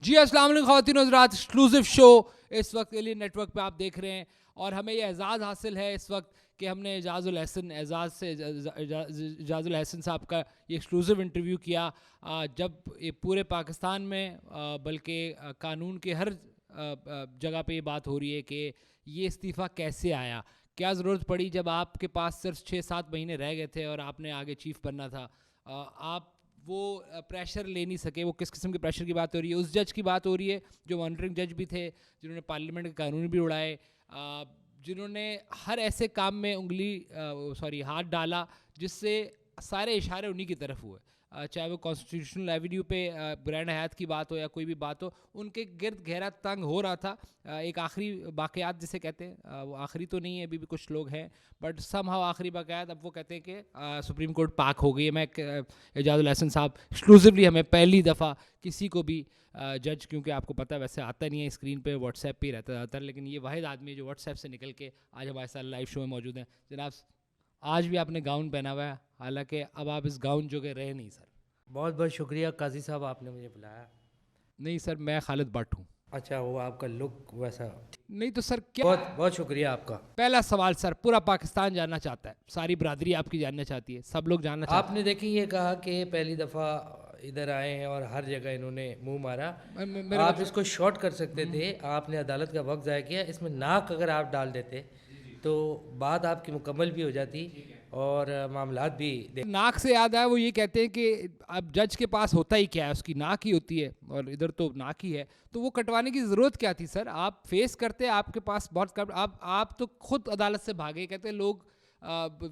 جی السلام علیکم خواتین و حضرات, ایکسکلوزیو شو اس وقت ایلین نیٹ ورک پہ آپ دیکھ رہے ہیں, اور ہمیں یہ اعزاز حاصل ہے اس وقت کہ ہم نے اعجاز الحسن صاحب کا یہ ایکسکلوزیو انٹرویو کیا, جب پورے پاکستان میں بلکہ قانون کے ہر جگہ پہ یہ بات ہو رہی ہے کہ یہ استعفیٰ کیسے آیا, کیا ضرورت پڑی جب آپ کے پاس صرف 6-7 مہینے رہ گئے تھے اور آپ نے آگے چیف بننا تھا, آپ وہ پریشر لے نہیں سکے. وہ کس قسم کے پریشر کی بات ہو رہی ہے؟ اس جج کی بات ہو رہی ہے جو مانیٹرنگ جج بھی تھے, جنہوں نے پارلیمنٹ کے قانون بھی اڑائے, جنہوں نے ہر ایسے کام میں ہاتھ ڈالا جس سے سارے اشارے انہی کی طرف ہوئے, چاہے وہ کانسٹیٹیوشنل ایوینیو پہ گرینڈ حیات کی بات ہو یا کوئی بھی بات ہو, ان کے گرد گھیرا تنگ ہو رہا تھا. ایک آخری باقیات جسے کہتے ہیں, وہ آخری تو نہیں ہے, ابھی بھی کچھ لوگ ہیں بٹ سم ہاؤ آخری باقیات, اب وہ کہتے ہیں کہ سپریم کورٹ پاک ہو گئی ہے. میں اعجاز الحسن صاحب ایکسکلوزیولی ہمیں پہلی دفعہ کسی کو بھی جج, کیونکہ آپ کو پتہ ہے ویسے آتا نہیں ہے اسکرین پہ, واٹس ایپ پہ ہی رہتا ہے, لیکن یہ واحد آدمی ہے جو واٹس ایپ سے نکل کے آج ہمارے ساتھ لائیو شو میں موجود ہیں. جناب آج بھی آپ نے گاؤن پہنا ہوا ہے, حالانکہ اب آپ اس گاؤن جو کہ رہے نہیں سر. بہت بہت شکریہ قاضی صاحب, آپ نے مجھے بلایا. نہیں سر, میں خالد بٹ ہوں. اچھا, وہ آپ کا لک ویسا. نہیں تو سر کیا, بہت بہت شکریہ آپ کا. پہلا سوال سر, پورا پاکستان جاننا چاہتا ہے, ساری برادری آپ کی جاننا چاہتی ہے, سب لوگ جاننا چاہتے آپ نے دیکھیں یہ کہا کہ پہلی دفعہ ادھر آئے ہیں اور ہر جگہ انہوں نے منہ مارا. آپ اس کو شارٹ کر سکتے تھے, آپ نے عدالت کا وقت ضائع کیا. اس میں ناک اگر آپ ڈال دیتے تو بات آپ کی مکمل بھی ہو جاتی اور معاملات بھی. ناک سے یاد آیا, وہ یہ کہتے ہیں کہ اب جج کے پاس ہوتا ہی کیا ہے, اس کی ناک ہی ہوتی ہے اور ادھر تو ناک ہی ہے, تو وہ کٹوانے کی ضرورت کیا تھی سر؟ آپ فیس کرتے, آپ کے پاس بہت کم, آپ تو خود عدالت سے بھاگے. کہتے ہیں لوگ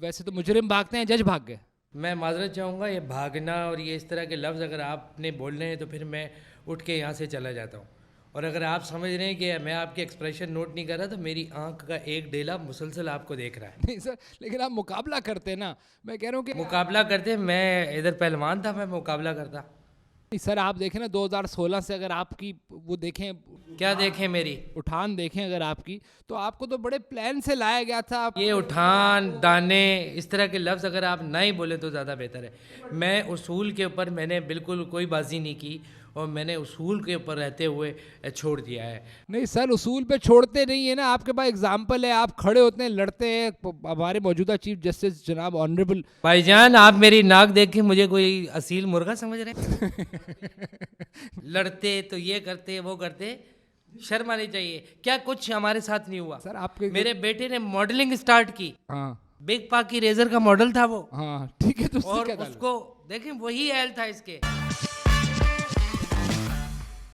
ویسے تو مجرم بھاگتے ہیں, جج بھاگ گئے. میں معذرت چاہوں گا, یہ بھاگنا اور یہ اس طرح کے لفظ اگر آپ نے بولنے ہیں تو پھر میں اٹھ کے یہاں سے چلا جاتا ہوں. اور اگر آپ سمجھ رہے ہیں کہ میں آپ کے ایکسپریشن نوٹ نہیں کر رہا تو میری آنکھ کا ایک ڈیلا مسلسل آپ کو دیکھ رہا ہے. نہیں سر, لیکن آپ مقابلہ کرتے نا, میں کہہ رہا ہوں کہ مقابلہ کرتے, میں ادھر پہلوان تھا, میں مقابلہ کرتا. نہیں سر, آپ دیکھیں نا 2016 سے اگر آپ کی وہ دیکھیں, کیا دیکھیں میری اٹھان دیکھیں اگر آپ کی, تو آپ کو تو بڑے پلان سے لایا گیا تھا. یہ اٹھان دانے اس طرح کے لفظ اگر آپ نہ ہی بولے تو زیادہ بہتر ہے. میں اصول کے اوپر میں نے بالکل کوئی بازی نہیں کی اور میں نے اصول کے اوپر رہتے ہوئے چھوڑ دیا ہے. نہیں سر, اصول پہ چھوڑتے نہیں ہے نا, آپ کے پاس اگزامپل ہے, آپ کھڑے ہوتے ہیں, لڑتے ہیں. ہمارے موجودہ چیف جسٹس جناب آنریبل بھائی جان, آپ میری ناک دیکھ کے مجھے کوئی اصیل مرغا سمجھ رہے ہیں؟ لڑتے تو یہ کرتے وہ کرتے, شرم آنی چاہیے. کیا کچھ ہمارے ساتھ نہیں ہوا سر. آپ کے میرے بیٹے نے ماڈلنگ سٹارٹ کی, ہاں بگ پا کی ریزر کا ماڈل تھا وہ, ہاں ٹھیک ہے, تو اور اس کو دیکھیں وہی اہل تھا اس کے.